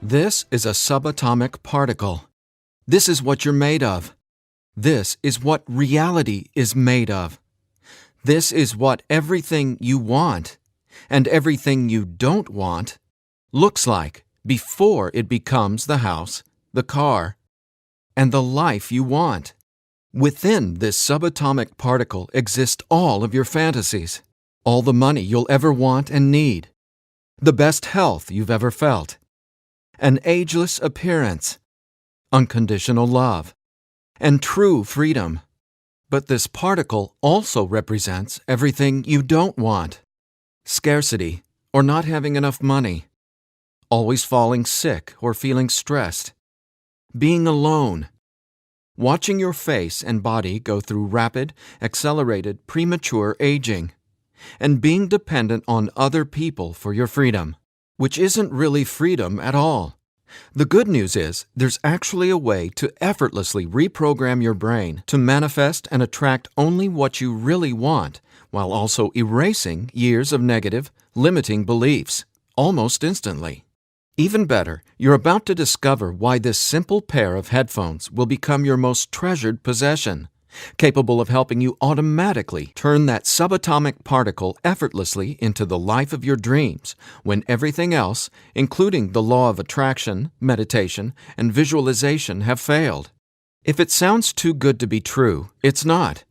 This is a subatomic particle. This is what you're made of. This is what reality is made of. This is what everything you want and everything you don't want looks like before it becomes the house, the car, and the life you want. Within this subatomic particle exist all of your fantasies, all the money you'll ever want and need, the best health you've ever felt, an ageless appearance, unconditional love, and true freedom. But this particle also represents everything you don't want: scarcity or not having enough money, always falling sick or feeling stressed, being alone, watching your face and body go through rapid, accelerated, premature aging, and being dependent on other people for your freedom, which isn't really freedom at all. The good news is there's actually a way to effortlessly reprogram your brain to manifest and attract only what you really want, while also erasing years of negative, limiting beliefs, almost instantly. Even better, you're about to discover why this simple pair of headphones will become your most treasured possession, capable of helping you automatically turn that subatomic particle effortlessly into the life of your dreams when everything else, including the law of attraction, meditation, and visualization, have failed. If it sounds too good to be true, it's not.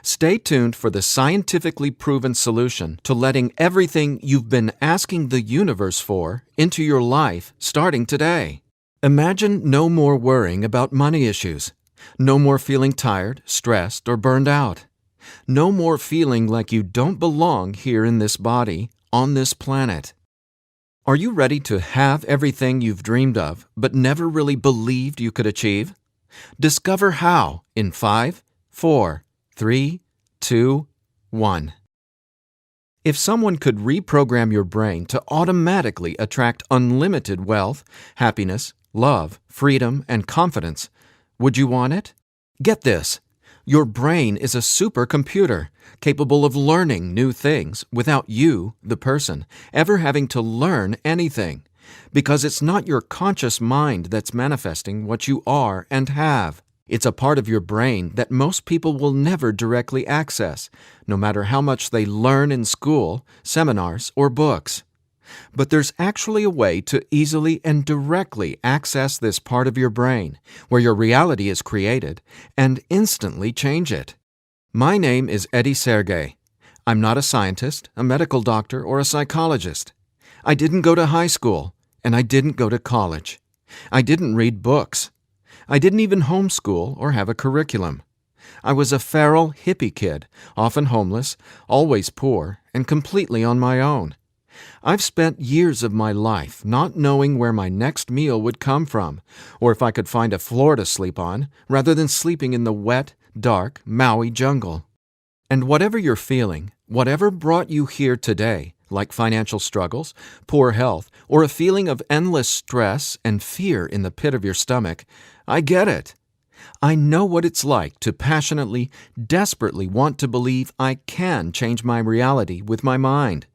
Stay tuned for the scientifically proven solution to letting everything you've been asking the universe for into your life starting today. Imagine no more worrying about money issues. No more feeling tired, stressed, or burned out. No more feeling like you don't belong here in this body, on this planet. Are you ready to have everything you've dreamed of but never really believed you could achieve? Discover how in 5, 4, 3, 2, 1. If someone could reprogram your brain to automatically attract unlimited wealth, happiness, love, freedom, and confidence, would you want it? Get this. Your brain is a supercomputer capable of learning new things without you, the person, ever having to learn anything, because it's not your conscious mind that's manifesting what you are and have. It's a part of your brain that most people will never directly access, no matter how much they learn in school, seminars, or books. But there's actually a way to easily and directly access this part of your brain, where your reality is created, and instantly change it. My name is Eddie Sergey. I'm not a scientist, a medical doctor, or a psychologist. I didn't go to high school, and I didn't go to college. I didn't read books. I didn't even homeschool or have a curriculum. I was a feral hippie kid, often homeless, always poor, and completely on my own. I've spent years of my life not knowing where my next meal would come from, or if I could find a floor to sleep on, rather than sleeping in the wet, dark Maui jungle. And whatever you're feeling, whatever brought you here today, like financial struggles, poor health, or a feeling of endless stress and fear in the pit of your stomach, I get it. I know what it's like to passionately, desperately want to believe I can change my reality with my mind.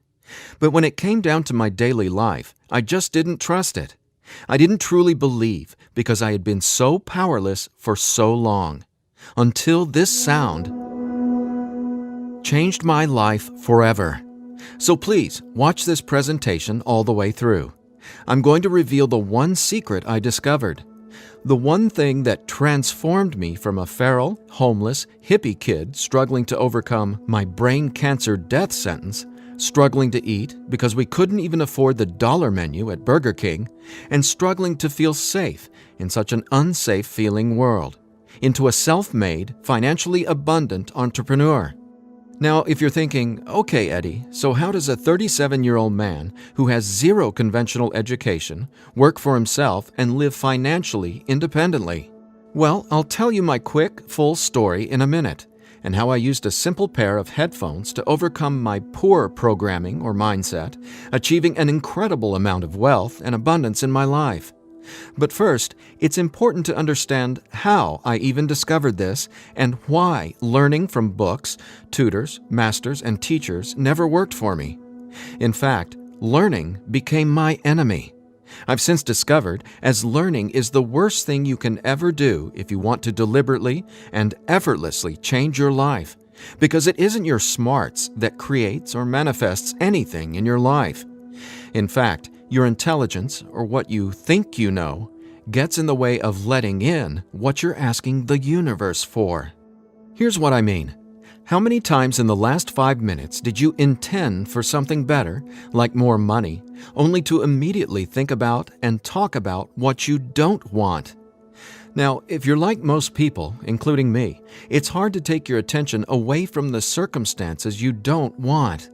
But when it came down to my daily life, I just didn't trust it. I didn't truly believe because I had been so powerless for so long. Until this sound changed my life forever. So please, watch this presentation all the way through. I'm going to reveal the one secret I discovered. The one thing that transformed me from a feral, homeless, hippie kid struggling to overcome my brain cancer death sentence, struggling to eat because we couldn't even afford the dollar menu at Burger King, and struggling to feel safe in such an unsafe-feeling world, into a self-made, financially abundant entrepreneur. Now, if you're thinking, okay, Eddie, so how does a 37-year-old man who has zero conventional education work for himself and live financially independently? Well, I'll tell you my quick, full story in a minute, and how I used a simple pair of headphones to overcome my poor programming or mindset, achieving an incredible amount of wealth and abundance in my life. But first, it's important to understand how I even discovered this and why learning from books, tutors, masters, and teachers never worked for me. In fact, learning became my enemy. I've since discovered as learning is the worst thing you can ever do if you want to deliberately and effortlessly change your life, because it isn't your smarts that creates or manifests anything in your life. In fact, your intelligence, or what you think you know, gets in the way of letting in what you're asking the universe for. Here's what I mean. How many times in the last 5 minutes did you intend for something better, like more money, only to immediately think about and talk about what you don't want? Now, if you're like most people, including me, it's hard to take your attention away from the circumstances you don't want.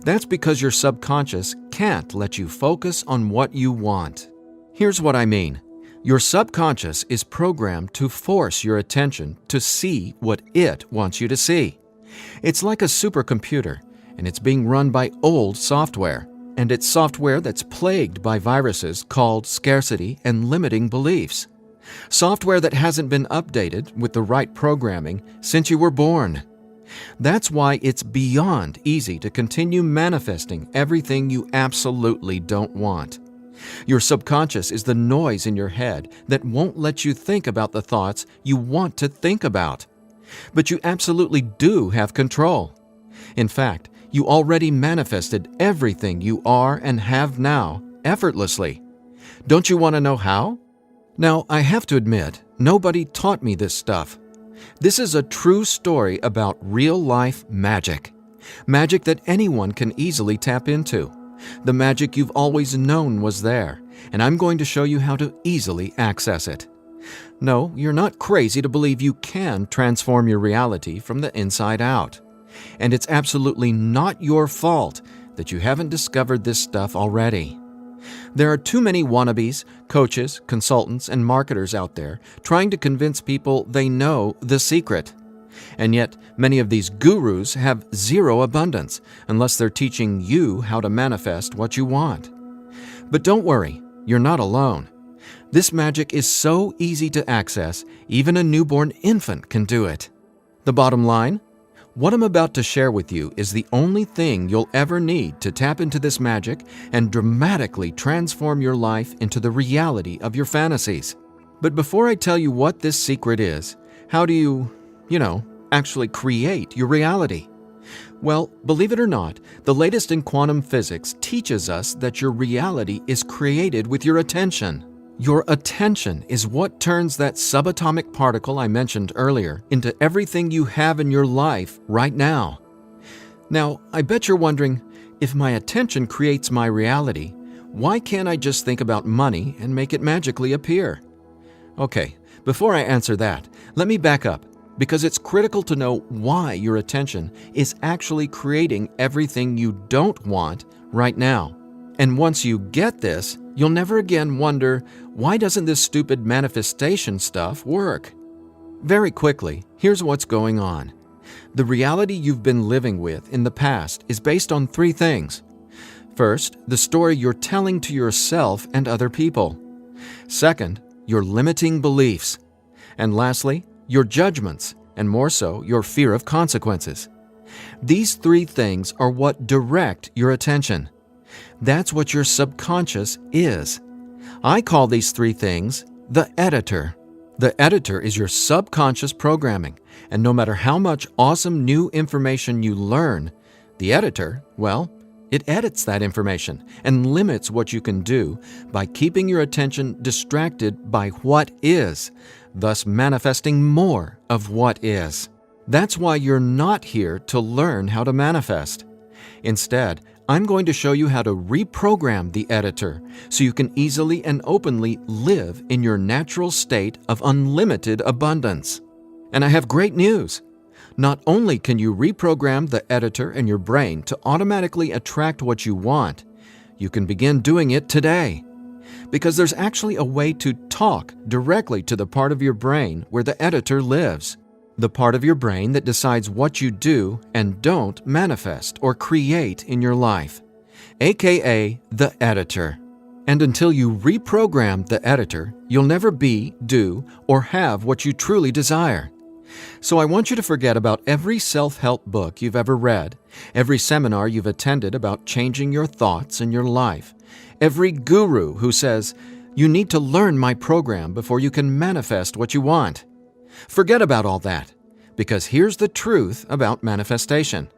That's because your subconscious can't let you focus on what you want. Here's what I mean. Your subconscious is programmed to force your attention to see what it wants you to see. It's like a supercomputer, and it's being run by old software, and it's software that's plagued by viruses called scarcity and limiting beliefs. Software that hasn't been updated with the right programming since you were born. That's why it's beyond easy to continue manifesting everything you absolutely don't want. Your subconscious is the noise in your head that won't let you think about the thoughts you want to think about. But you absolutely do have control. In fact, you already manifested everything you are and have now effortlessly. Don't you want to know how? Now, I have to admit, nobody taught me this stuff. This is a true story about real-life magic. Magic that anyone can easily tap into. The magic you've always known was there, and I'm going to show you how to easily access it. No, you're not crazy to believe you can transform your reality from the inside out. And it's absolutely not your fault that you haven't discovered this stuff already. There are too many wannabes, coaches, consultants, and marketers out there trying to convince people they know the secret. And yet, many of these gurus have zero abundance unless they're teaching you how to manifest what you want. But don't worry, you're not alone. This magic is so easy to access, even a newborn infant can do it. The bottom line? What I'm about to share with you is the only thing you'll ever need to tap into this magic and dramatically transform your life into the reality of your fantasies. But before I tell you what this secret is, how do you actually create your reality? Well, believe it or not, the latest in quantum physics teaches us that your reality is created with your attention. Your attention is what turns that subatomic particle I mentioned earlier into everything you have in your life right now. Now, I bet you're wondering, if my attention creates my reality, why can't I just think about money and make it magically appear? Okay, before I answer that, let me back up, because it's critical to know why your attention is actually creating everything you don't want right now. And once you get this, you'll never again wonder, why doesn't this stupid manifestation stuff work? Very quickly, here's what's going on. The reality you've been living with in the past is based on 3 things. First, the story you're telling to yourself and other people. Second, your limiting beliefs. And lastly, your judgments, and more so, your fear of consequences. These 3 things are what direct your attention. That's what your subconscious is. I call these 3 things the editor. The editor is your subconscious programming, and no matter how much awesome new information you learn, the editor, well, it edits that information and limits what you can do by keeping your attention distracted by what is, thus manifesting more of what is. That's why you're not here to learn how to manifest. Instead, I'm going to show you how to reprogram the editor so you can easily and openly live in your natural state of unlimited abundance. And I have great news. Not only can you reprogram the editor in your brain to automatically attract what you want, you can begin doing it today. because there's actually a way to talk directly to the part of your brain where the editor lives, the part of your brain that decides what you do and don't manifest or create in your life, aka the editor. And until you reprogram the editor, you'll never be, do, or have what you truly desire. So I want you to forget about every self-help book you've ever read, every seminar you've attended about changing your thoughts and your life, every guru who says, you need to learn my program before you can manifest what you want. Forget about all that, because here's the truth about manifestation.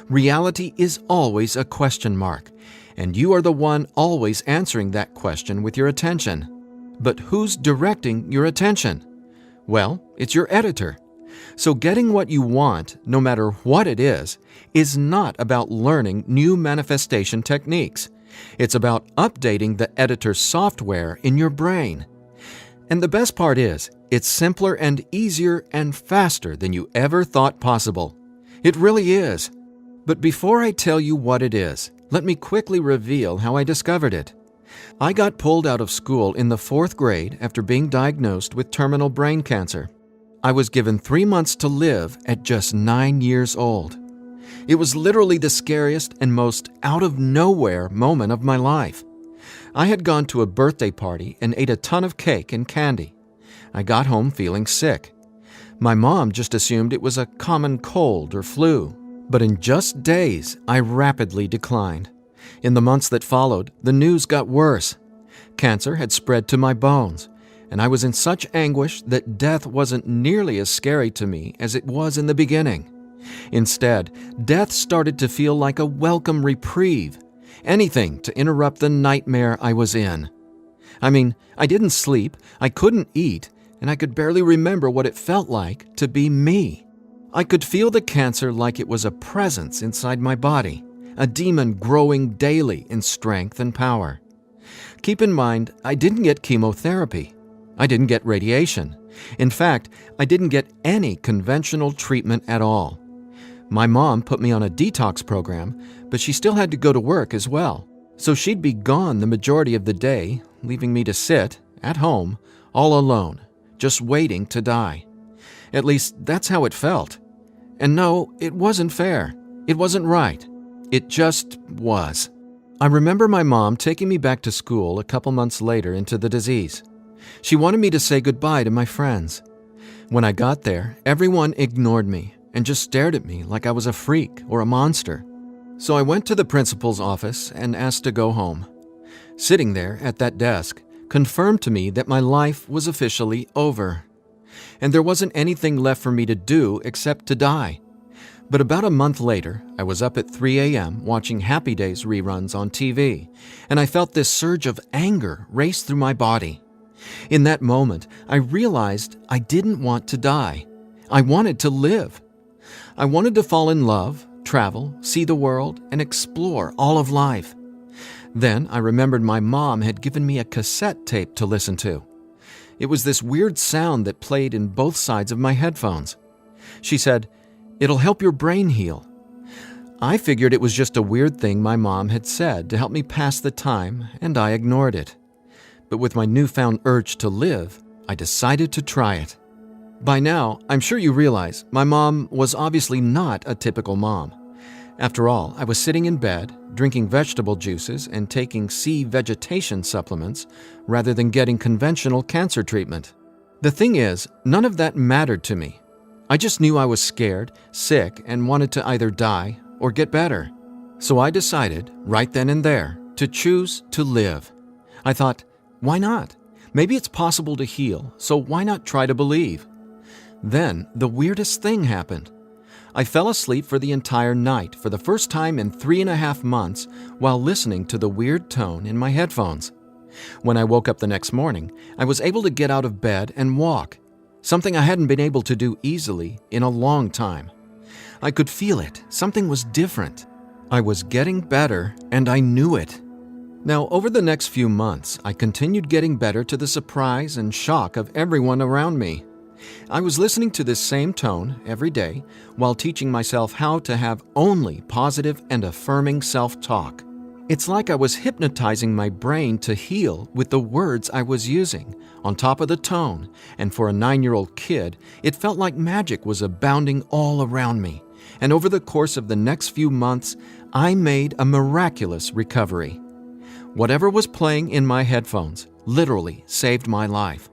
Reality is always a question mark, and you are the one always answering that question with your attention. But who's directing your attention? Well, it's your editor. So getting what you want, no matter what it is not about learning new manifestation techniques. It's about updating the editor's software in your brain. And the best part is, it's simpler and easier and faster than you ever thought possible. It really is. But before I tell you what it is, let me quickly reveal how I discovered it. I got pulled out of school in the 4th grade after being diagnosed with terminal brain cancer. I was given 3 months to live at just 9 years old. It was literally the scariest and most out-of-nowhere moment of my life. I had gone to a birthday party and ate a ton of cake and candy. I got home feeling sick. My mom just assumed it was a common cold or flu. But in just days, I rapidly declined. In the months that followed, the news got worse. Cancer had spread to my bones, and I was in such anguish that death wasn't nearly as scary to me as it was in the beginning. Instead, death started to feel like a welcome reprieve, anything to interrupt the nightmare I was in. I mean, I didn't sleep, I couldn't eat, and I could barely remember what it felt like to be me. I could feel the cancer like it was a presence inside my body, a demon growing daily in strength and power. Keep in mind, I didn't get chemotherapy. I didn't get radiation. In fact, I didn't get any conventional treatment at all. My mom put me on a detox program, but she still had to go to work as well. So she'd be gone the majority of the day, leaving me to sit, at home, all alone, just waiting to die. At least, that's how it felt. And no, it wasn't fair. It wasn't right. It just was. I remember my mom taking me back to school a couple months later into the disease. She wanted me to say goodbye to my friends. When I got there, everyone ignored me and just stared at me like I was a freak or a monster. So I went to the principal's office and asked to go home. Sitting there at that desk confirmed to me that my life was officially over. And there wasn't anything left for me to do except to die. But about a month later, I was up at 3 a.m. watching Happy Days reruns on TV, and I felt this surge of anger race through my body. In that moment, I realized I didn't want to die. I wanted to live. I wanted to fall in love, travel, see the world, and explore all of life. Then I remembered my mom had given me a cassette tape to listen to. It was this weird sound that played in both sides of my headphones. She said, "It'll help your brain heal." I figured it was just a weird thing my mom had said to help me pass the time, and I ignored it. But with my newfound urge to live, I decided to try it. By now, I'm sure you realize my mom was obviously not a typical mom. After all, I was sitting in bed, drinking vegetable juices and taking sea vegetation supplements rather than getting conventional cancer treatment. The thing is, none of that mattered to me. I just knew I was scared, sick, and wanted to either die or get better. So I decided, right then and there, to choose to live. I thought, why not? Maybe it's possible to heal, so why not try to believe? Then, the weirdest thing happened. I fell asleep for the entire night for the first time in 3.5 months while listening to the weird tone in my headphones. When I woke up the next morning, I was able to get out of bed and walk, something I hadn't been able to do easily in a long time. I could feel it. Something was different. I was getting better, and I knew it. Now, over the next few months, I continued getting better to the surprise and shock of everyone around me. I was listening to this same tone every day while teaching myself how to have only positive and affirming self-talk. It's like I was hypnotizing my brain to heal with the words I was using, on top of the tone, and for a 9-year-old kid, it felt like magic was abounding all around me. And over the course of the next few months, I made a miraculous recovery. Whatever was playing in my headphones literally saved my life.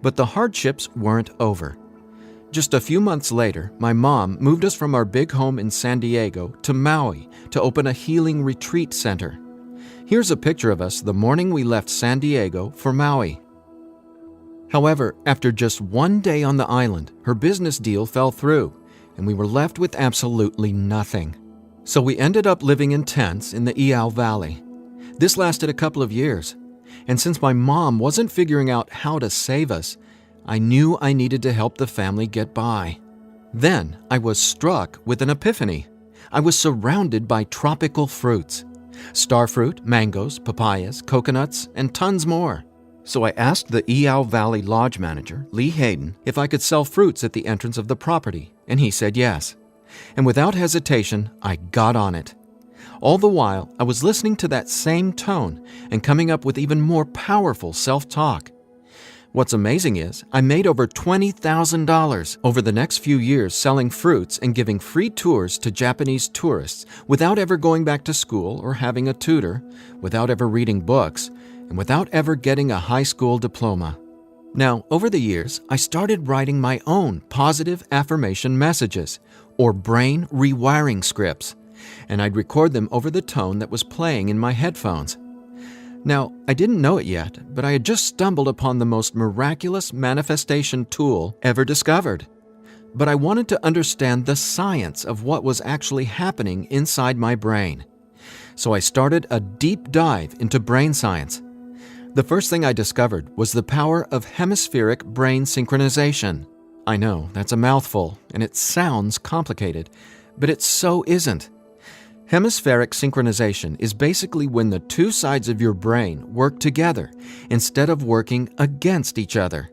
But the hardships weren't over. Just a few months later, my mom moved us from our big home in San Diego to Maui to open a healing retreat center. Here's a picture of us the morning we left San Diego for Maui. However, after just one day on the island, her business deal fell through, and we were left with absolutely nothing. So we ended up living in tents in the Iao Valley. This lasted a couple of years, and since my mom wasn't figuring out how to save us, I knew I needed to help the family get by. Then I was struck with an epiphany. I was surrounded by tropical fruits: starfruit, mangoes, papayas, coconuts, and tons more. So I asked the Iao Valley Lodge manager, Lee Hayden, if I could sell fruits at the entrance of the property, and he said yes. And without hesitation, I got on it. All the while, I was listening to that same tone and coming up with even more powerful self-talk. What's amazing is I made over $20,000 over the next few years selling fruits and giving free tours to Japanese tourists without ever going back to school or having a tutor, without ever reading books, and without ever getting a high school diploma. Now, over the years, I started writing my own positive affirmation messages, or brain rewiring scripts, and I'd record them over the tone that was playing in my headphones. Now, I didn't know it yet, but I had just stumbled upon the most miraculous manifestation tool ever discovered. But I wanted to understand the science of what was actually happening inside my brain. So I started a deep dive into brain science. The first thing I discovered was the power of hemispheric brain synchronization. I know, that's a mouthful, and it sounds complicated, but it so isn't. Hemispheric synchronization is basically when the two sides of your brain work together instead of working against each other.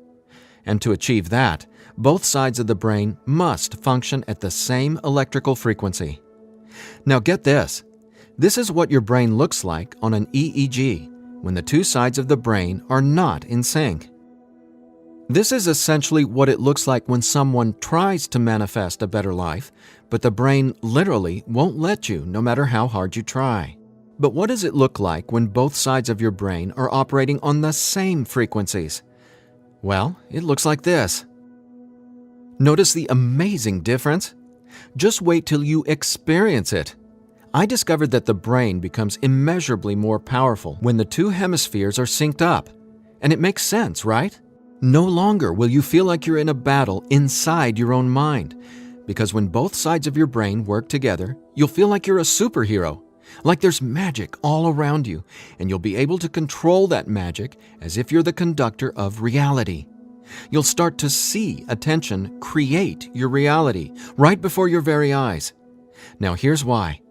And to achieve that, both sides of the brain must function at the same electrical frequency. Now get this. This is what your brain looks like on an EEG when the two sides of the brain are not in sync. This is essentially what it looks like when someone tries to manifest a better life, but the brain literally won't let you no matter how hard you try. But what does it look like when both sides of your brain are operating on the same frequencies? Well, it looks like this. Notice the amazing difference? Just wait till you experience it. I discovered that the brain becomes immeasurably more powerful when the two hemispheres are synced up. And it makes sense, right? No longer will you feel like you're in a battle inside your own mind, because when both sides of your brain work together, you'll feel like you're a superhero, like there's magic all around you, and you'll be able to control that magic as if you're the conductor of reality. You'll start to see attention create your reality right before your very eyes. Now here's why.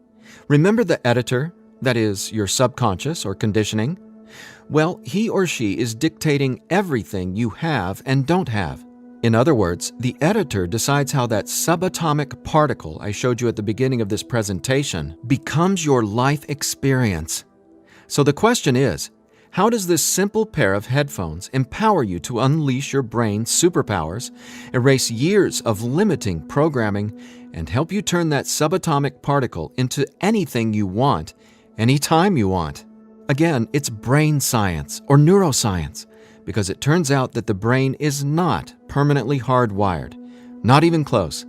Remember the editor, that is, your subconscious or conditioning? Well, he or she is dictating everything you have and don't have. In other words, the editor decides how that subatomic particle I showed you at the beginning of this presentation becomes your life experience. So the question is, how does this simple pair of headphones empower you to unleash your brain's superpowers, erase years of limiting programming, and help you turn that subatomic particle into anything you want, anytime you want? Again, it's brain science or neuroscience, because it turns out that the brain is not permanently hardwired, not even close.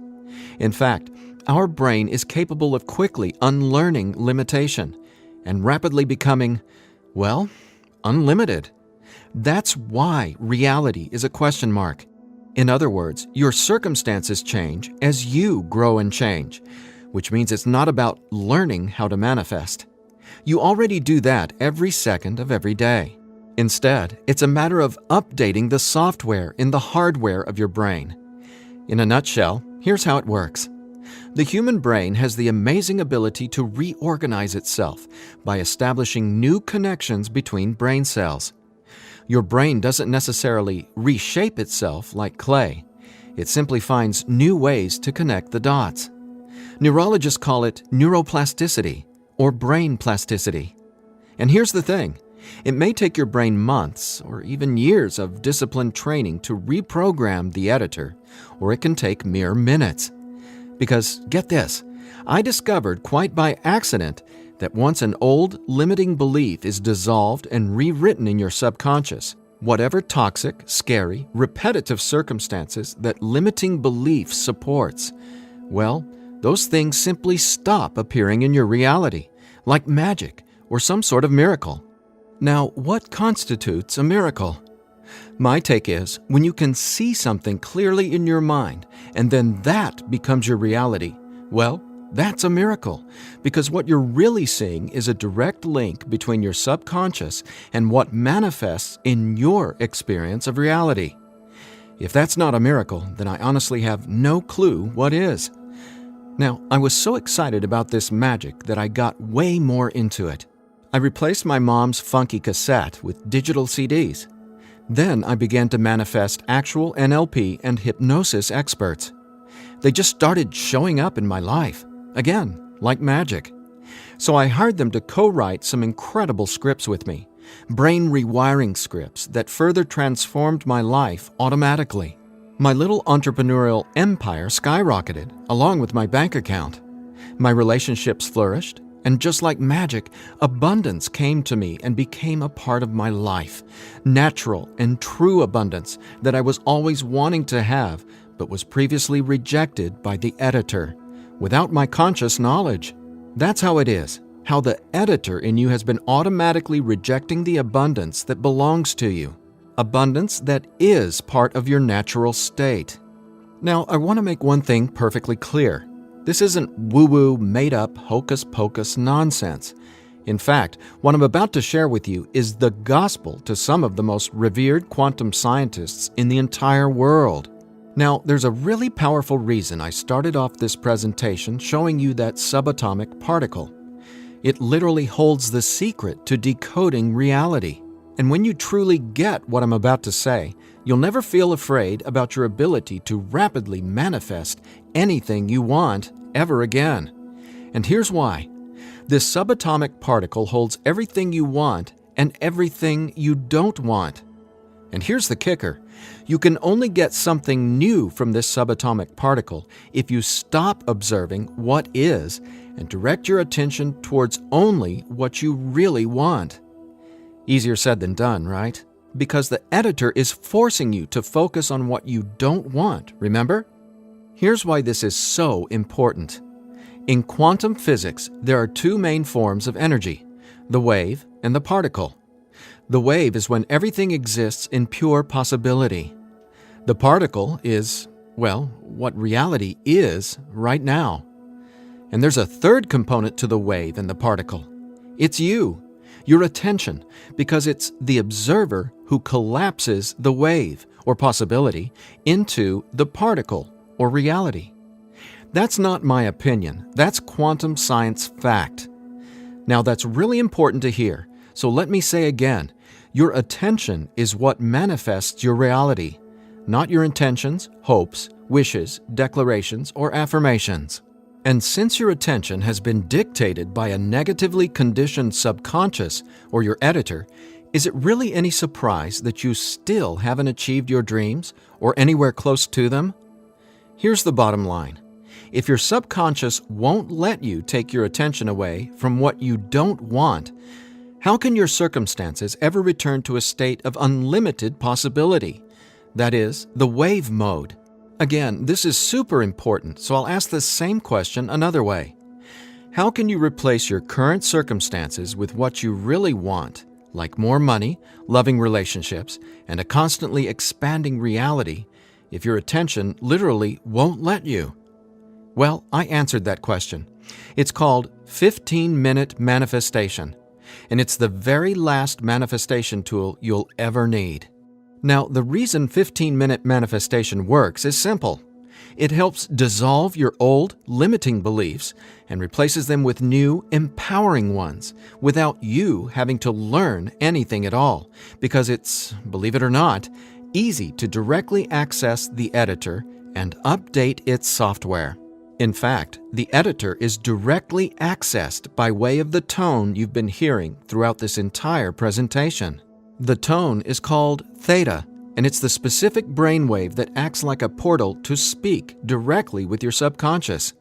In fact, our brain is capable of quickly unlearning limitation and rapidly becoming, well, unlimited. That's why reality is a question mark. In other words, your circumstances change as you grow and change, which means it's not about learning how to manifest. You already do that every second of every day. Instead, it's a matter of updating the software in the hardware of your brain. In a nutshell, here's how it works. The human brain has the amazing ability to reorganize itself by establishing new connections between brain cells. Your brain doesn't necessarily reshape itself like clay. It simply finds new ways to connect the dots. Neurologists call it neuroplasticity or brain plasticity. And here's the thing. It may take your brain months or even years of disciplined training to reprogram the editor, or it can take mere minutes. Because, get this, I discovered quite by accident that once an old, limiting belief is dissolved and rewritten in your subconscious, whatever toxic, scary, repetitive circumstances that limiting belief supports, well, those things simply stop appearing in your reality, like magic or some sort of miracle. Now, what constitutes a miracle? My take is when you can see something clearly in your mind and then that becomes your reality, well, that's a miracle, because what you're really seeing is a direct link between your subconscious and what manifests in your experience of reality. If that's not a miracle, then I honestly have no clue what is. Now, I was so excited about this magic that I got way more into it. I replaced my mom's funky cassette with digital CDs. Then I began to manifest actual NLP and hypnosis experts. They just started showing up in my life, again, like magic. So I hired them to co-write some incredible scripts with me, brain rewiring scripts that further transformed my life automatically. My little entrepreneurial empire skyrocketed, along with my bank account. My relationships flourished, and just like magic, abundance came to me and became a part of my life. Natural and true abundance that I was always wanting to have, but was previously rejected by the editor, without my conscious knowledge. That's how it is, how the editor in you has been automatically rejecting the abundance that belongs to you. Abundance that is part of your natural state. Now, I want to make one thing perfectly clear. This isn't woo-woo, made-up, hocus-pocus nonsense. In fact, what I'm about to share with you is the gospel to some of the most revered quantum scientists in the entire world. Now, there's a really powerful reason I started off this presentation showing you that subatomic particle. It literally holds the secret to decoding reality. And when you truly get what I'm about to say, you'll never feel afraid about your ability to rapidly manifest anything you want ever again. And here's why. This subatomic particle holds everything you want and everything you don't want. And here's the kicker. You can only get something new from this subatomic particle if you stop observing what is and direct your attention towards only what you really want. Easier said than done, right? Because the editor is forcing you to focus on what you don't want, remember? Here's why this is so important. In quantum physics, there are two main forms of energy, the wave and the particle. The wave is when everything exists in pure possibility. The particle is, well, what reality is right now. And there's a third component to the wave and the particle. It's you, your attention, because it's the observer who collapses the wave, or possibility, into the particle, or reality. That's not my opinion. That's quantum science fact. Now that's really important to hear, so let me say again, your attention is what manifests your reality, not your intentions, hopes, wishes, declarations, or affirmations. And since your attention has been dictated by a negatively conditioned subconscious or your editor, is it really any surprise that you still haven't achieved your dreams or anywhere close to them? Here's the bottom line. If your subconscious won't let you take your attention away from what you don't want, how can your circumstances ever return to a state of unlimited possibility? That is, the wave mode. Again, this is super important, so I'll ask the same question another way. How can you replace your current circumstances with what you really want, like more money, loving relationships, and a constantly expanding reality, if your attention literally won't let you? Well, I answered that question. It's called 15-minute manifestation, and it's the very last manifestation tool you'll ever need. Now, the reason 15-minute manifestation works is simple. It helps dissolve your old, limiting beliefs and replaces them with new, empowering ones without you having to learn anything at all, because it's, believe it or not, easy to directly access the editor and update its software. In fact, the editor is directly accessed by way of the tone you've been hearing throughout this entire presentation. The tone is called theta, and it's the specific brainwave that acts like a portal to speak directly with your subconscious.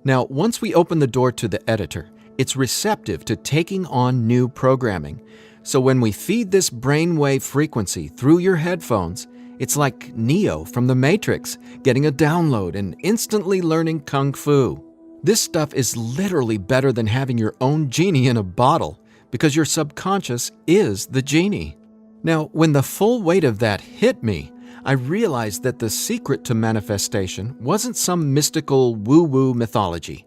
Now, once we open the door to the editor, it's receptive to taking on new programming. So when we feed this brainwave frequency through your headphones, it's like Neo from the Matrix getting a download and instantly learning Kung Fu. This stuff is literally better than having your own genie in a bottle, because your subconscious is the genie. Now, when the full weight of that hit me, I realized that the secret to manifestation wasn't some mystical woo-woo mythology.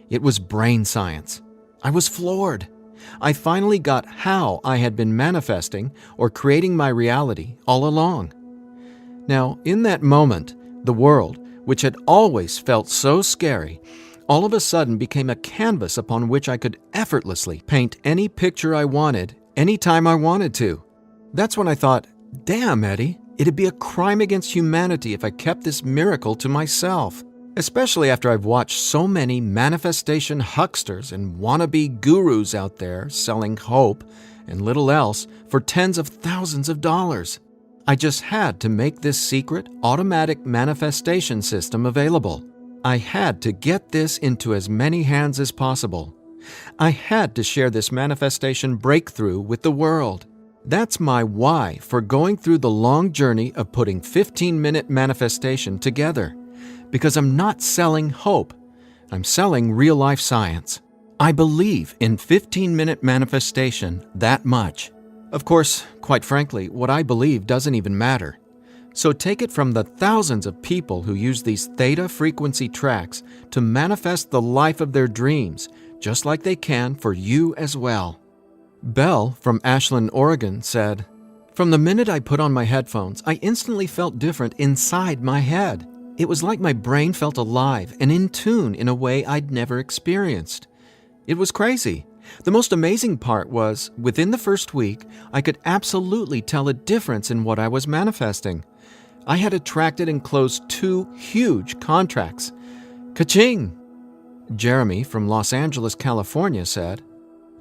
It was brain science. I was floored. I finally got how I had been manifesting or creating my reality all along. Now, in that moment, the world, which had always felt so scary, all of a sudden became a canvas upon which I could effortlessly paint any picture I wanted, anytime I wanted to. That's when I thought, damn, Eddie, it'd be a crime against humanity if I kept this miracle to myself. Especially after I've watched so many manifestation hucksters and wannabe gurus out there selling hope and little else for tens of thousands of dollars. I just had to make this secret automatic manifestation system available. I had to get this into as many hands as possible. I had to share this manifestation breakthrough with the world. That's my why for going through the long journey of putting 15-minute manifestation together. Because I'm not selling hope. I'm selling real-life science. I believe in 15-minute manifestation that much. Of course, quite frankly, what I believe doesn't even matter. So take it from the thousands of people who use these theta frequency tracks to manifest the life of their dreams, just like they can for you as well. Belle from Ashland, Oregon said, "From the minute I put on my headphones, I instantly felt different inside my head. It was like my brain felt alive and in tune in a way I'd never experienced. It was crazy. The most amazing part was, within the first week, I could absolutely tell a difference in what I was manifesting. I had attracted and closed 2 huge contracts. Ka-ching!" Jeremy from Los Angeles, California said,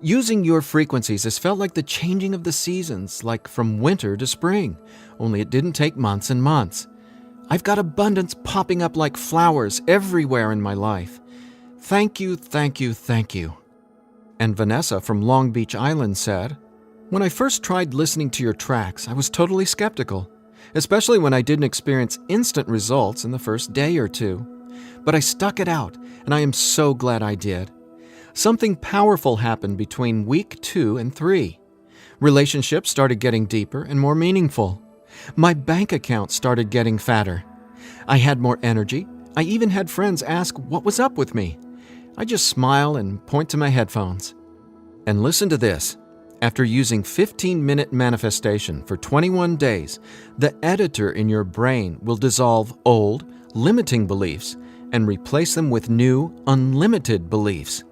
"Using your frequencies has felt like the changing of the seasons, like from winter to spring, only it didn't take months and months. I've got abundance popping up like flowers everywhere in my life. Thank you, thank you, thank you." And Vanessa from Long Beach Island said, "When I first tried listening to your tracks, I was totally skeptical, especially when I didn't experience instant results in the first day or 2. But I stuck it out, and I am so glad I did. Something powerful happened between week 2 and 3. Relationships started getting deeper and more meaningful. My bank account started getting fatter. I had more energy. I even had friends ask what was up with me. I just smile and point to my headphones. And listen to this. After using 15-minute manifestation for 21 days, the editor in your brain will dissolve old, limiting beliefs and replace them with new, unlimited beliefs.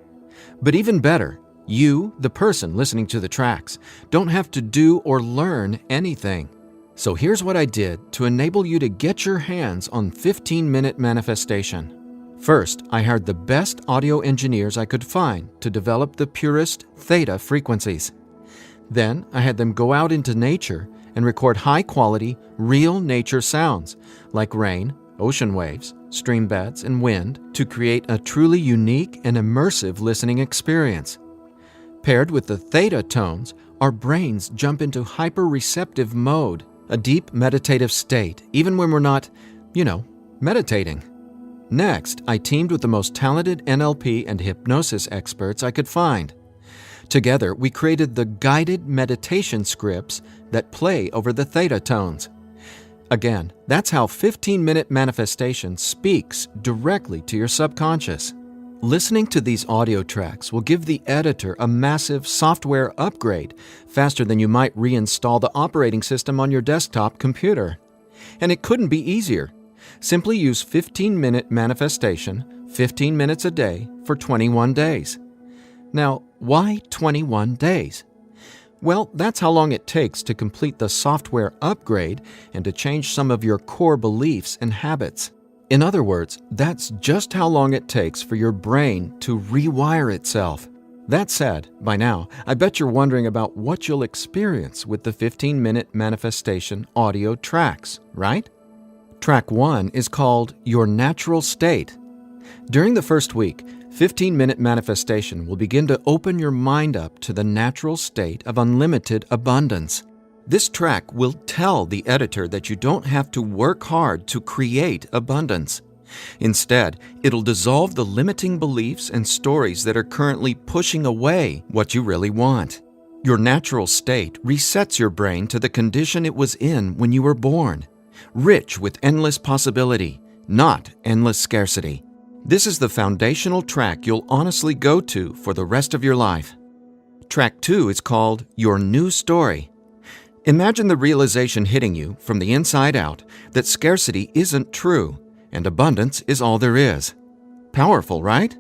But even better, you, the person listening to the tracks, don't have to do or learn anything. So here's what I did to enable you to get your hands on 15-minute manifestation. First, I hired the best audio engineers I could find to develop the purest theta frequencies. Then, I had them go out into nature and record high-quality, real nature sounds, like rain, ocean waves, stream beds, and wind, to create a truly unique and immersive listening experience. Paired with the theta tones, our brains jump into hyper-receptive mode, a deep meditative state, even when we're not, meditating. Next, I teamed with the most talented NLP and hypnosis experts I could find. Together, we created the guided meditation scripts that play over the theta tones. Again, that's how 15-minute manifestation speaks directly to your subconscious. Listening to these audio tracks will give the editor a massive software upgrade faster than you might reinstall the operating system on your desktop computer. And it couldn't be easier. Simply use 15-minute manifestation, 15 minutes a day, for 21 days. Now, why 21 days? Well, that's how long it takes to complete the software upgrade and to change some of your core beliefs and habits. In other words, that's just how long it takes for your brain to rewire itself. That said, by now, I bet you're wondering about what you'll experience with the 15-minute manifestation audio tracks, right? Track 1 is called Your Natural State. During the first week, 15-minute manifestation will begin to open your mind up to the natural state of unlimited abundance. This track will tell the editor that you don't have to work hard to create abundance. Instead, it'll dissolve the limiting beliefs and stories that are currently pushing away what you really want. Your natural state resets your brain to the condition it was in when you were born, rich with endless possibility, not endless scarcity. This is the foundational track you'll honestly go to for the rest of your life. Track 2 is called Your New Story. Imagine the realization hitting you from the inside out that scarcity isn't true and abundance is all there is. Powerful, right?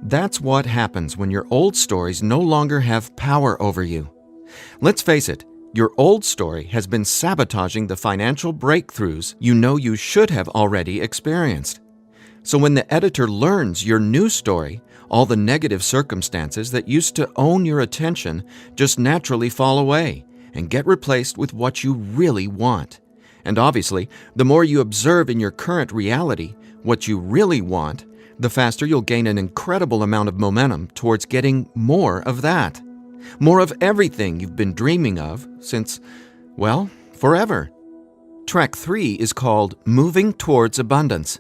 That's what happens when your old stories no longer have power over you. Let's face it, your old story has been sabotaging the financial breakthroughs you know you should have already experienced. So when the editor learns your new story, all the negative circumstances that used to own your attention just naturally fall away and get replaced with what you really want. And obviously, the more you observe in your current reality what you really want, the faster you'll gain an incredible amount of momentum towards getting more of that. More of everything you've been dreaming of since, well, forever. Track 3 is called Moving Towards Abundance.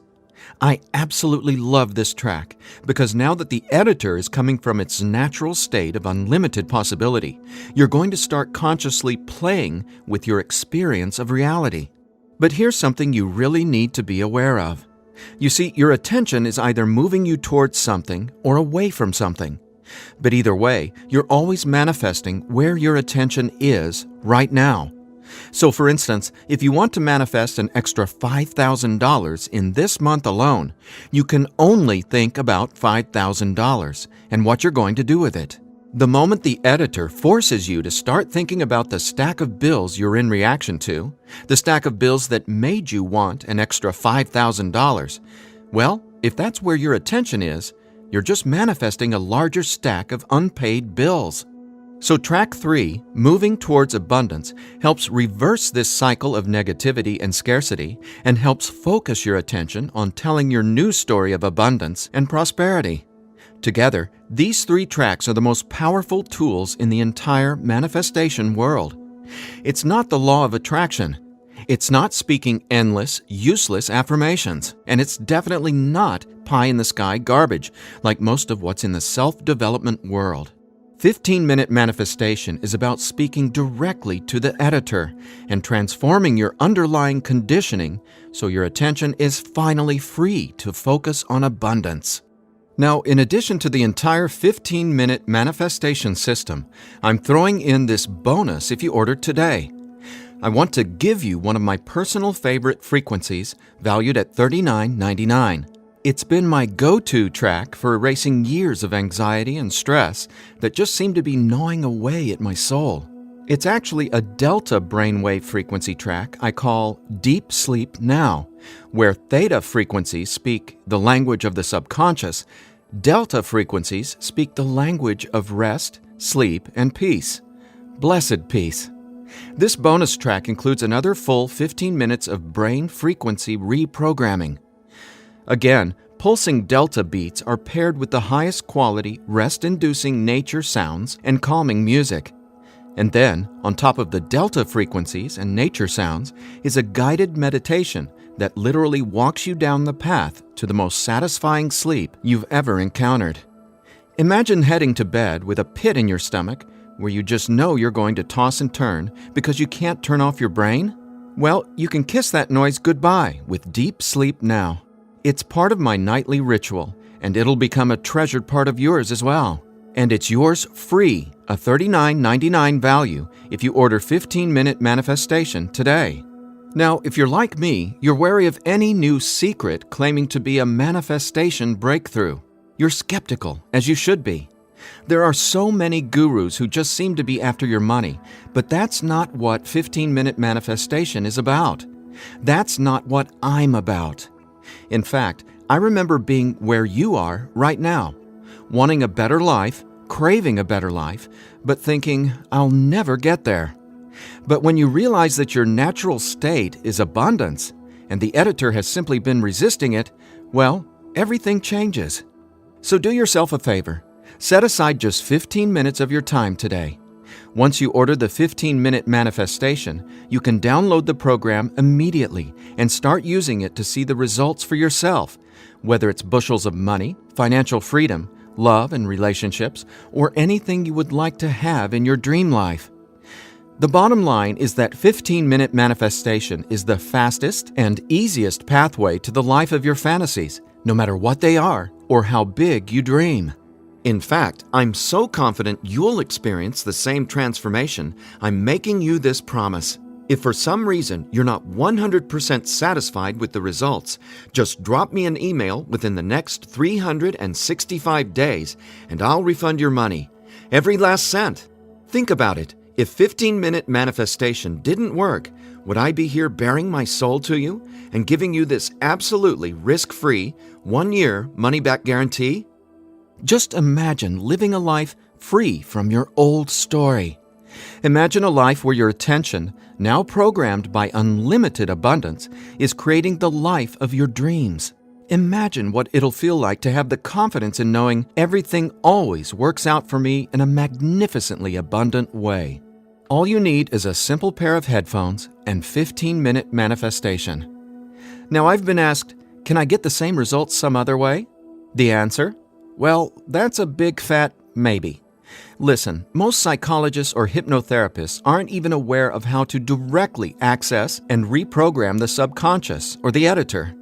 I absolutely love this track because now that the editor is coming from its natural state of unlimited possibility, you're going to start consciously playing with your experience of reality. But here's something you really need to be aware of. You see, your attention is either moving you towards something or away from something. But either way, you're always manifesting where your attention is right now. So for instance, if you want to manifest an extra $5,000 in this month alone, you can only think about $5,000 and what you're going to do with it. The moment the editor forces you to start thinking about the stack of bills you're in reaction to, the stack of bills that made you want an extra $5,000, well, if that's where your attention is, you're just manifesting a larger stack of unpaid bills. So track 3, Moving Towards Abundance, helps reverse this cycle of negativity and scarcity and helps focus your attention on telling your new story of abundance and prosperity. Together, these 3 tracks are the most powerful tools in the entire manifestation world. It's not the law of attraction. It's not speaking endless, useless affirmations. And it's definitely not pie-in-the-sky garbage like most of what's in the self-development world. 15-minute manifestation is about speaking directly to the editor and transforming your underlying conditioning so your attention is finally free to focus on abundance. Now, in addition to the entire 15-minute manifestation system, I'm throwing in this bonus if you order today. I want to give you one of my personal favorite frequencies valued at $39.99. It's been my go-to track for erasing years of anxiety and stress that just seem to be gnawing away at my soul. It's actually a delta brainwave frequency track I call Deep Sleep Now, where theta frequencies speak the language of the subconscious, delta frequencies speak the language of rest, sleep, and peace. Blessed peace. This bonus track includes another full 15 minutes of brain frequency reprogramming. Again, pulsing delta beats are paired with the highest quality, rest-inducing nature sounds and calming music. And then, on top of the delta frequencies and nature sounds, is a guided meditation that literally walks you down the path to the most satisfying sleep you've ever encountered. Imagine heading to bed with a pit in your stomach where you just know you're going to toss and turn because you can't turn off your brain? Well, you can kiss that noise goodbye with Deep Sleep Now. It's part of my nightly ritual, and it'll become a treasured part of yours as well. And it's yours free, a $39.99 value, if you order 15-minute manifestation today. Now, if you're like me, you're wary of any new secret claiming to be a manifestation breakthrough. You're skeptical, as you should be. There are so many gurus who just seem to be after your money, but that's not what 15-minute manifestation is about. That's not what I'm about. In fact, I remember being where you are right now, wanting a better life, craving a better life, but thinking, I'll never get there. But when you realize that your natural state is abundance, and the editor has simply been resisting it, well, everything changes. So do yourself a favor. Set aside just 15 minutes of your time today. Once you order the 15-minute manifestation, you can download the program immediately and start using it to see the results for yourself, whether it's bushels of money, financial freedom, love and relationships, or anything you would like to have in your dream life. The bottom line is that 15-minute manifestation is the fastest and easiest pathway to the life of your fantasies, no matter what they are or how big you dream. In fact, I'm so confident you'll experience the same transformation, I'm making you this promise. If for some reason you're not 100% satisfied with the results, just drop me an email within the next 365 days and I'll refund your money. Every last cent. Think about it. If 15-minute manifestation didn't work, would I be here bearing my soul to you and giving you this absolutely risk-free, 1-year money-back guarantee? Just imagine living a life free from your old story. Imagine a life where your attention, now programmed by unlimited abundance, is creating the life of your dreams. Imagine what it'll feel like to have the confidence in knowing everything always works out for me in a magnificently abundant way. All you need is a simple pair of headphones and 15-minute manifestation. Now, I've been asked, can I get the same results some other way? The answer? Well, that's a big fat maybe. Listen, most psychologists or hypnotherapists aren't even aware of how to directly access and reprogram the subconscious or the editor.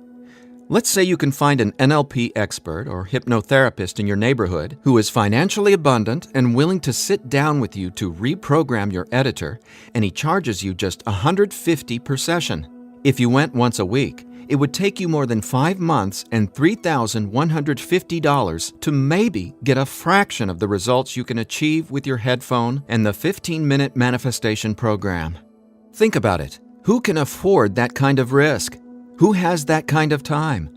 Let's say you can find an NLP expert or hypnotherapist in your neighborhood who is financially abundant and willing to sit down with you to reprogram your editor, and he charges you just $150 per session. If you went once a week, it would take you more than 5 months and $3,150 to maybe get a fraction of the results you can achieve with your headphone and the 15-minute manifestation program. Think about it. Who can afford that kind of risk? Who has that kind of time?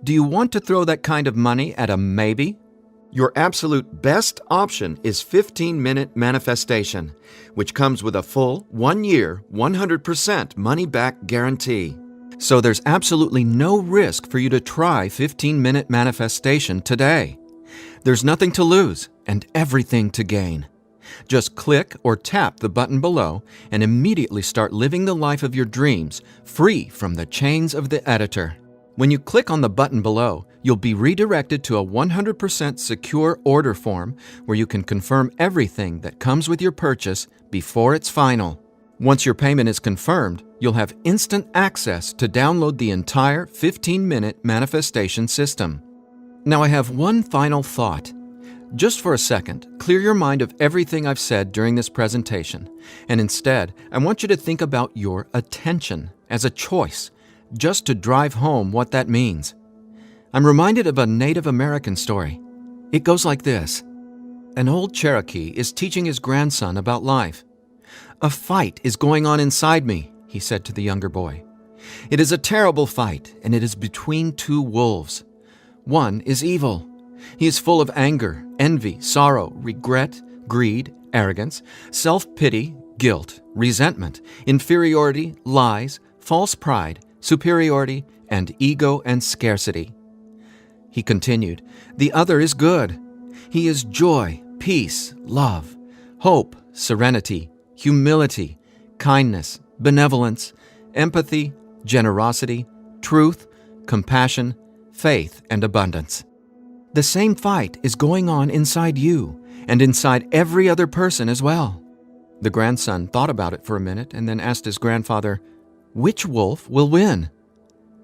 Do you want to throw that kind of money at a maybe? Your absolute best option is 15-minute manifestation, which comes with a full 1-year, 100% money-back guarantee. So there's absolutely no risk for you to try 15-minute manifestation today. There's nothing to lose and everything to gain. Just click or tap the button below and immediately start living the life of your dreams, free from the chains of the editor. When you click on the button below, you'll be redirected to a 100% secure order form where you can confirm everything that comes with your purchase before it's final. Once your payment is confirmed, you'll have instant access to download the entire 15-minute manifestation system. Now I have one final thought. Just for a second, clear your mind of everything I've said during this presentation, and instead, I want you to think about your attention as a choice, just to drive home what that means. I'm reminded of a Native American story. It goes like this. An old Cherokee is teaching his grandson about life. "A fight is going on inside me," he said to the younger boy. "It is a terrible fight, and it is between two wolves. One is evil. He is full of anger, envy, sorrow, regret, greed, arrogance, self-pity, guilt, resentment, inferiority, lies, false pride, superiority, and ego and scarcity." He continued, "The other is good. He is joy, peace, love, hope, serenity, humility, kindness, benevolence, empathy, generosity, truth, compassion, faith, and abundance. The same fight is going on inside you and inside every other person as well." The grandson thought about it for a minute and then asked his grandfather, "Which wolf will win?"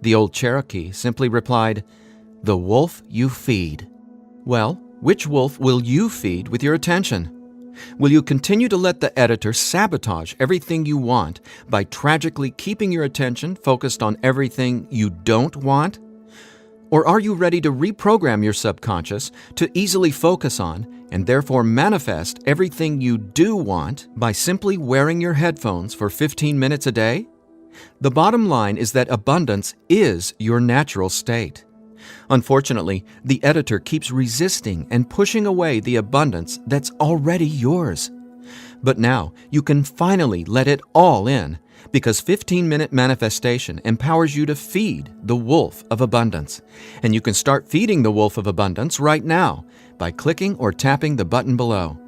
The old Cherokee simply replied, "The wolf you feed." Well, which wolf will you feed with your attention? Will you continue to let the editor sabotage everything you want by tragically keeping your attention focused on everything you don't want? Or are you ready to reprogram your subconscious to easily focus on and therefore manifest everything you do want by simply wearing your headphones for 15 minutes a day? The bottom line is that abundance is your natural state. Unfortunately, the editor keeps resisting and pushing away the abundance that's already yours. But now you can finally let it all in, because 15-Minute Manifestation empowers you to feed the wolf of abundance. And you can start feeding the wolf of abundance right now by clicking or tapping the button below.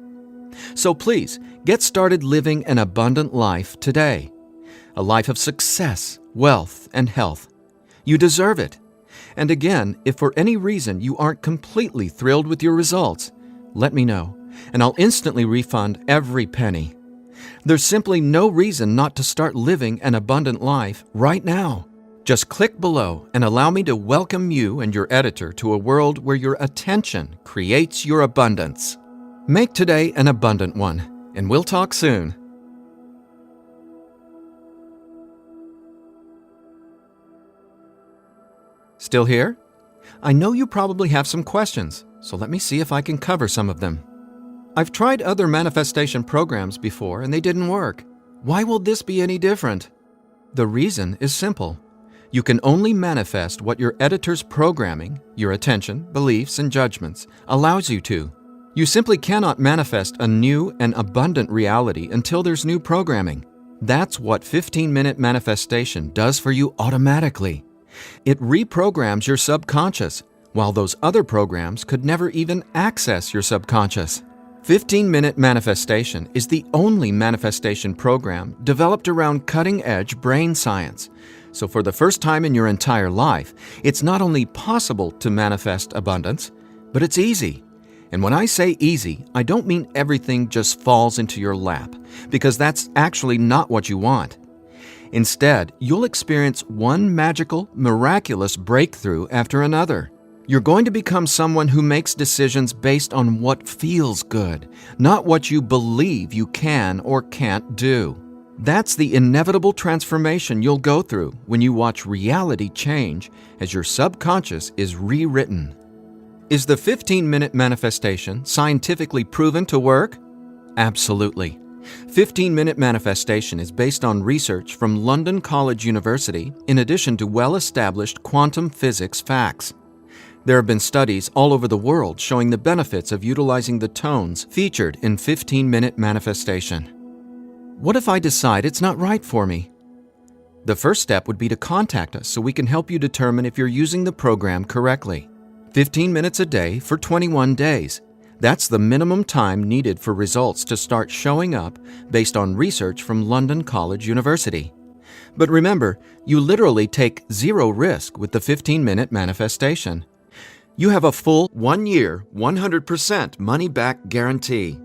So please, get started living an abundant life today. A life of success, wealth, and health. You deserve it. And again, if for any reason you aren't completely thrilled with your results, let me know, and I'll instantly refund every penny. There's simply no reason not to start living an abundant life right now. Just click below and allow me to welcome you and your editor to a world where your attention creates your abundance. Make today an abundant one, and we'll talk soon. Still here? I know you probably have some questions, so let me see if I can cover some of them. I've tried other manifestation programs before and they didn't work. Why will this be any different? The reason is simple. You can only manifest what your editor's programming, your attention, beliefs, and judgments allows you to. You simply cannot manifest a new and abundant reality until there's new programming. That's what 15-Minute Manifestation does for you automatically. It reprograms your subconscious, while those other programs could never even access your subconscious. 15-Minute Manifestation is the only manifestation program developed around cutting-edge brain science. So for the first time in your entire life, it's not only possible to manifest abundance, but it's easy. And when I say easy, I don't mean everything just falls into your lap, because that's actually not what you want. Instead, you'll experience one magical, miraculous breakthrough after another. You're going to become someone who makes decisions based on what feels good, not what you believe you can or can't do. That's the inevitable transformation you'll go through when you watch reality change as your subconscious is rewritten. Is the 15-Minute Manifestation scientifically proven to work? Absolutely. 15-Minute Manifestation is based on research from London College University in addition to well-established quantum physics facts. There have been studies all over the world showing the benefits of utilizing the tones featured in 15-Minute Manifestation. What if I decide it's not right for me? The first step would be to contact us so we can help you determine if you're using the program correctly. 15 minutes a day for 21 days. That's the minimum time needed for results to start showing up based on research from London College University. But remember, you literally take zero risk with the 15-Minute Manifestation. You have a full 1 year, 100% money-back guarantee.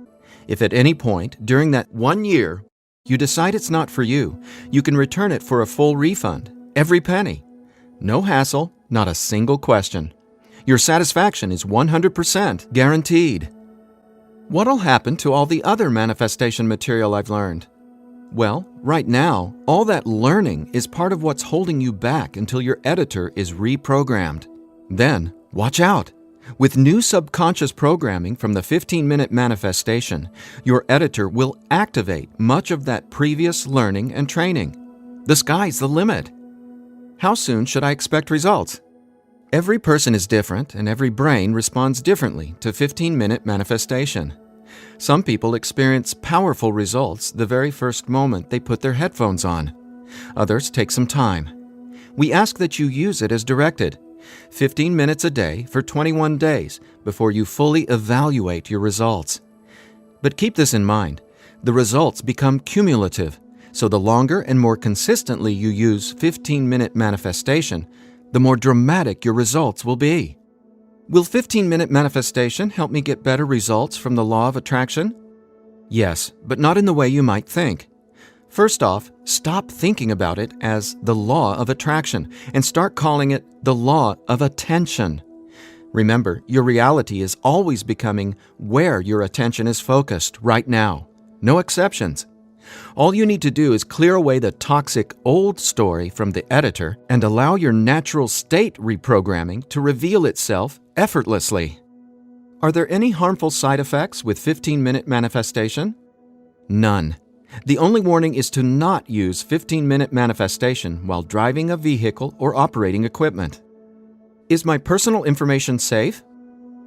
If at any point during that 1 year you decide it's not for you, you can return it for a full refund, every penny. No hassle, not a single question. Your satisfaction is 100% guaranteed. What'll happen to all the other manifestation material I've learned? Well, right now, all that learning is part of what's holding you back until your editor is reprogrammed. Then, watch out! With new subconscious programming from the 15-Minute Manifestation, your editor will activate much of that previous learning and training. The sky's the limit. How soon should I expect results? Every person is different, and every brain responds differently to 15-Minute Manifestation. Some people experience powerful results the very first moment they put their headphones on. Others take some time. We ask that you use it as directed. 15 minutes a day for 21 days before you fully evaluate your results. But keep this in mind, the results become cumulative, so the longer and more consistently you use 15-Minute Manifestation, the more dramatic your results will be. Will 15-Minute Manifestation help me get better results from the law of attraction? Yes, but not in the way you might think. First off, stop thinking about it as the law of attraction and start calling it the law of attention. Remember, your reality is always becoming where your attention is focused right now. No exceptions. All you need to do is clear away the toxic old story from the editor and allow your natural state reprogramming to reveal itself effortlessly. Are there any harmful side effects with 15-Minute Manifestation? None. The only warning is to not use 15-minute manifestation while driving a vehicle or operating equipment. Is my personal information safe?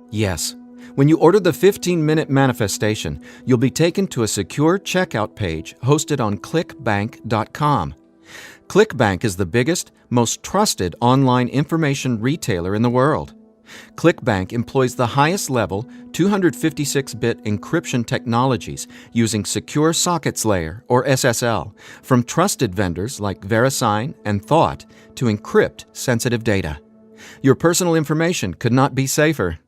Yes. When you order the 15-minute manifestation, you'll be taken to a secure checkout page hosted on ClickBank.com. ClickBank is the biggest, most trusted online information retailer in the world. ClickBank employs the highest level 256-bit encryption technologies using Secure Sockets Layer, or SSL, from trusted vendors like VeriSign and Thawte to encrypt sensitive data. Your personal information could not be safer.